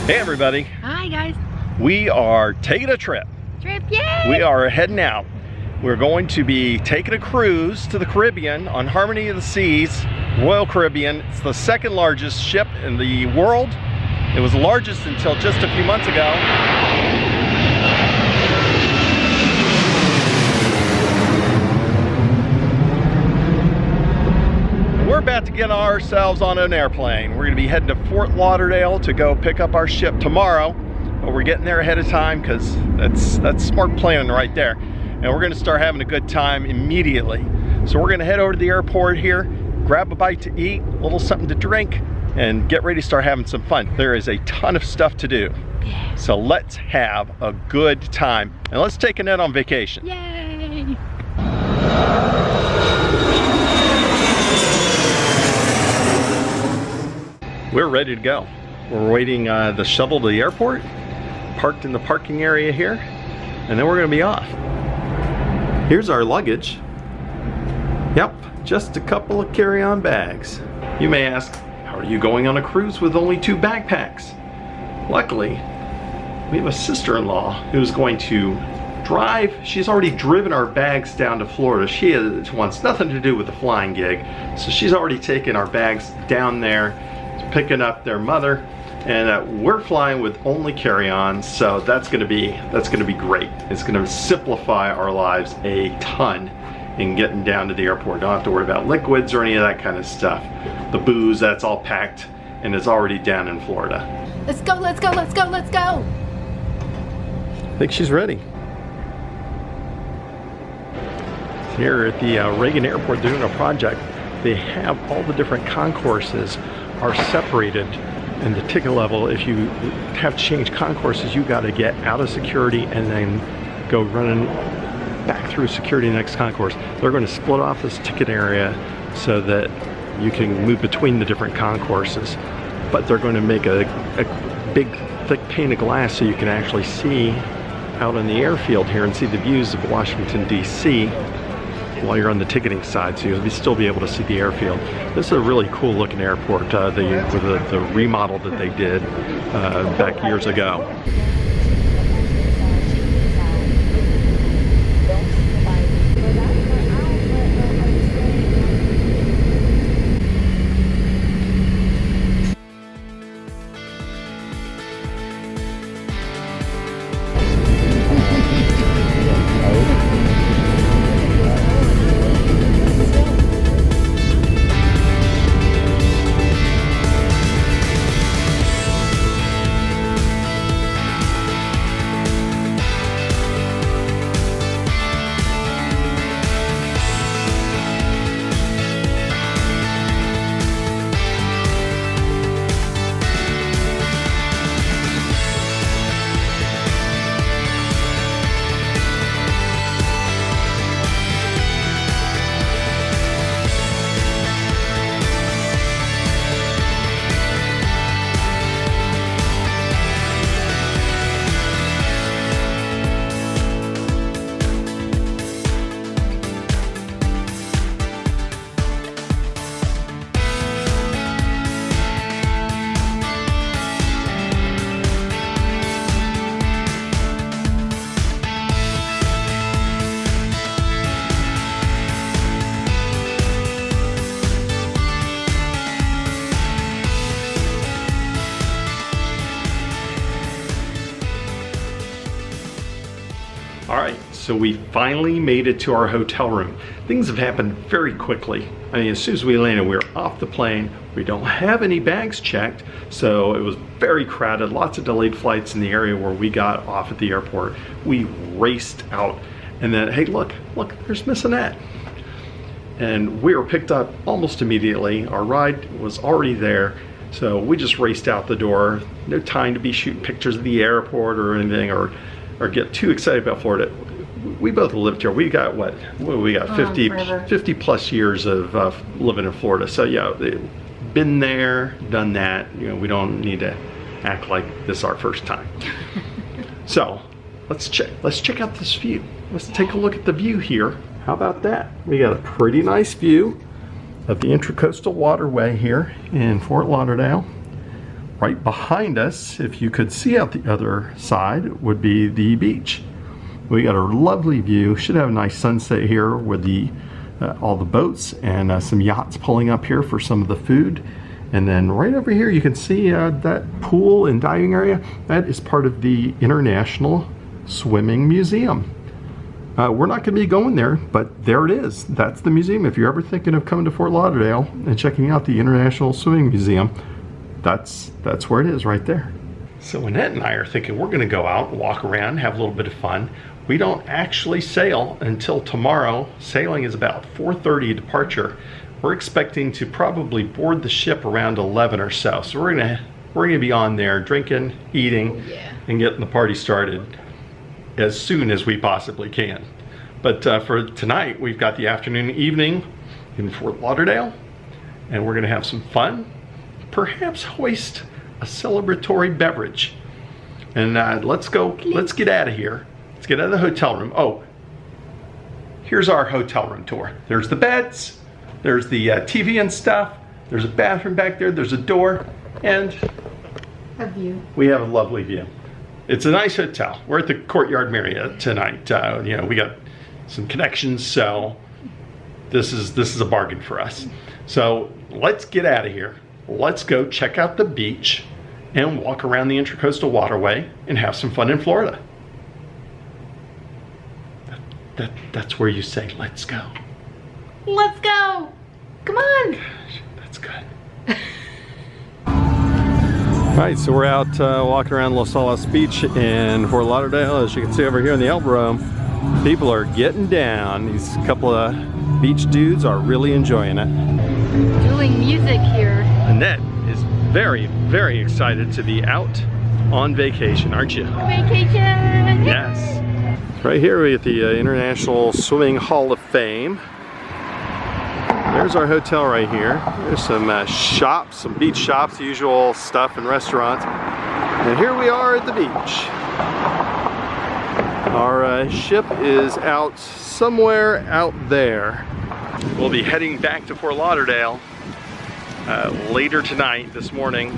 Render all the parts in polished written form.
Hey everybody. Hi guys. We are taking a trip. Yay! We are heading out. We're going to be taking a cruise to the Caribbean on Harmony of the Seas, Royal Caribbean. It's the second largest ship in the world. It was the largest until just a few months ago. We're about to get ourselves on an airplane. We're going to be heading to Fort Lauderdale to go pick up our ship tomorrow. But we're getting there ahead of time because that's smart planning right there. And we're going to start having a good time immediately. So we're going to head over to the airport here, grab a bite to eat, a little something to drink, and get ready to start having some fun. There is a ton of stuff to do. Yeah. So let's have a good time. And let's take Annette on vacation. Yay! We're ready to go. We're waiting the shuttle to the airport, parked in the parking area here, and then we're gonna be off. Here's our luggage. Yep, just a couple of carry-on bags. You may ask, how are you going on a cruise with only 2 backpacks? Luckily, we have a sister-in-law who's going to drive. She's already driven our bags down to Florida. She wants nothing to do with the flying gig, so she's already taken our bags down there, picking up their mother, and we're flying with only carry-ons, so that's gonna be great. It's gonna simplify our lives a ton in getting down to the airport. Don't have to worry about liquids or any of that kind of stuff. The booze, that's all packed and it's already down in Florida. Let's go, let's go, let's go, let's go! I think she's ready. Here at the Reagan Airport, they're doing a project. They have all the different concourses are separated in the ticket level. If you have to change concourses, you got to get out of security and then go running back through security next concourse. They're going to split off this ticket area so that you can move between the different concourses, but they're going to make a big thick pane of glass so you can actually see out on the airfield here and see the views of Washington DC while you're on the ticketing side, so you'll still be able to see the airfield. This is a really cool looking airport, with the remodel that they did back years ago. All right, so we finally made it to our hotel room. Things have happened very quickly. I mean, as soon as we landed, we were off the plane. We don't have any bags checked, so it was very crowded, lots of delayed flights in the area where we got off at the airport. We raced out, and then, hey, look, there's Miss Annette. And we were picked up almost immediately. Our ride was already there, so we just raced out the door. No time to be shooting pictures of the airport or anything, or get too excited about Florida. We both lived here. We got what we got 50 plus years of living in Florida. So yeah, been there, done that. You know, we don't need to act like this is our first time. So let's check out this view. Let's take a look at the view here. How about that? We got a pretty nice view of the Intracoastal Waterway here in Fort Lauderdale. right behind us, if you could see out the other side, would be the beach. We got a lovely view. Should have a nice sunset here with the all the boats and some yachts pulling up here for some of the food. And then right over here you can see that pool and diving area. That is part of the International Swimming Museum. We're not going to be going there, but there it is. That's the museum. If you're ever thinking of coming to Fort Lauderdale and checking out the International Swimming Museum, that's where it is right there. So Annette and I are thinking we're going to go out and walk around, have a little bit of fun. We don't actually sail until tomorrow. Sailing is about 4:30 departure. We're expecting to probably board the ship around 11 or so. So we're gonna be on there drinking, eating, and getting the party started as soon as we possibly can. But for tonight, we've got the afternoon and evening in Fort Lauderdale, and we're gonna have some fun. Perhaps hoist a celebratory beverage. And let's go, let's get out of here. Let's get out of the hotel room. Oh, here's our hotel room tour. There's the beds, there's the TV and stuff, there's a bathroom back there, there's a door, and A view. we have a lovely view. It's a nice hotel. We're at the Courtyard Marriott tonight. You know, we got some connections, so this is a bargain for us. So let's get out of here. Let's go check out the beach and walk around the Intracoastal Waterway and have some fun in Florida. That's where you say, let's go. Let's go. Come on. Gosh, that's good. All right, so we're out walking around Los Olas Beach in Fort Lauderdale. As you can see over here in the Elb Room, people are getting down. These couple of beach dudes are really enjoying it. Doing music here. Annette is very, very excited to be out on vacation, aren't you? Vacation. Yes. Right here we at the International Swimming Hall of Fame. There's our hotel right here. There's some shops, some beach shops, the usual stuff and restaurants. And here we are at the beach. Our ship is out somewhere out there. We'll be heading back to Fort Lauderdale later tonight, this morning.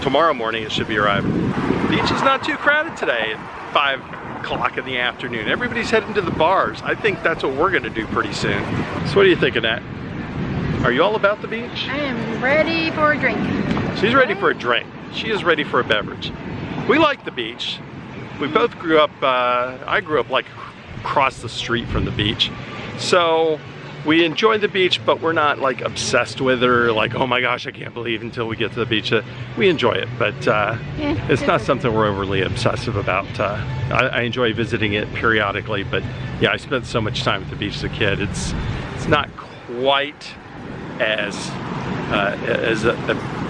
Tomorrow morning it should be arriving. The beach is not too crowded today at 5 o'clock in the afternoon. Everybody's heading to the bars. I think that's what we're gonna do pretty soon. So what do you think of that? Are you all about the beach? I am ready for a drink. She's ready for a drink. She is ready for a beverage. We like the beach. We both grew up, I grew up like across the street from the beach. So we enjoy the beach, but we're not like obsessed with it or like, oh my gosh, I can't believe until we get to the beach. We enjoy it, but it's not something we're overly obsessive about. I enjoy visiting it periodically, but yeah, I spent so much time at the beach as a kid. It's not quite as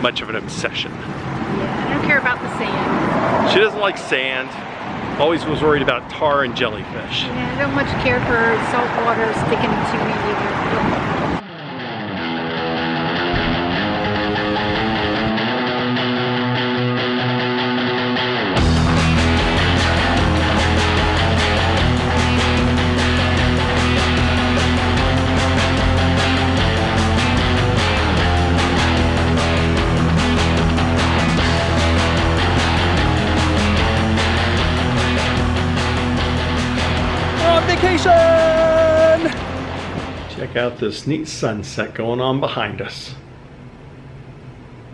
much of an obsession. Yeah, I don't care about the sand. She doesn't like sand. Always was worried about tar and jellyfish. Yeah, I don't much care for salt water sticking to me either. Vacation! Check out this neat sunset going on behind us.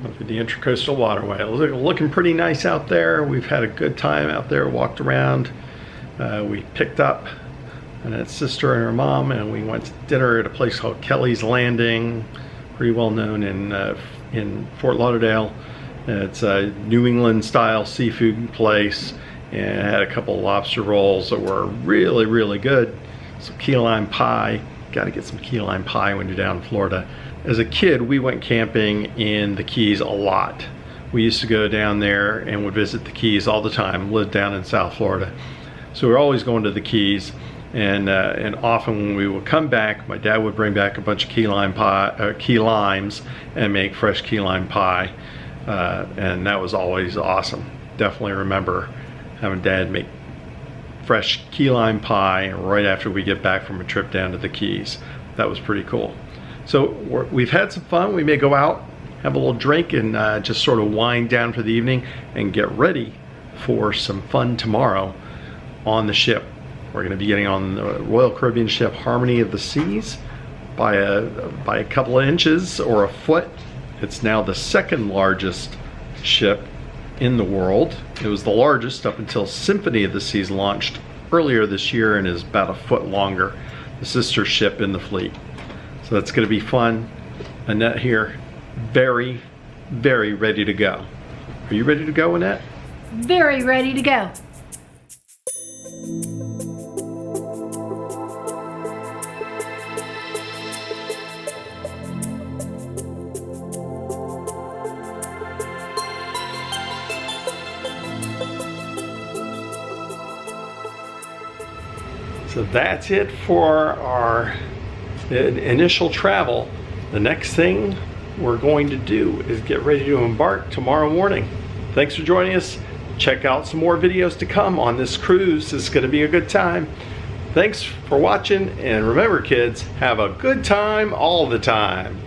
Look at the Intracoastal Waterway. Looking pretty nice out there. We've had a good time out there, walked around. We picked up Annette's sister and her mom, and we went to dinner at a place called Kelly's Landing, pretty well known in Fort Lauderdale. It's a New England style seafood place. And I had a couple of lobster rolls that were really, really good. Some key lime pie. Got to get some key lime pie when you're down in Florida. As a kid, we went camping in the Keys a lot. We used to go down there and would visit the Keys all the time. Lived down in South Florida, so we were always going to the Keys. And often when we would come back, my dad would bring back a bunch of key limes and make fresh key lime pie, and that was always awesome. Definitely remember having Dad make fresh key lime pie right after we get back from a trip down to the Keys. That was pretty cool. So we've had some fun. We may go out, have a little drink, and just sort of wind down for the evening and get ready for some fun tomorrow on the ship. We're going to be getting on the Royal Caribbean ship Harmony of the Seas by a couple of inches or a foot. It's now the second largest ship in the world. It was the largest up until Symphony of the Seas launched earlier this year and is about a foot longer, the sister ship in the fleet. So that's going to be fun. Annette here, very, very ready to go. Are you ready to go, Annette? Very ready to go. So that's it for our initial travel. The next thing we're going to do is get ready to embark tomorrow morning. Thanks for joining us. Check out some more videos to come on this cruise. It's going to be a good time. Thanks for watching, and remember, kids, have a good time all the time.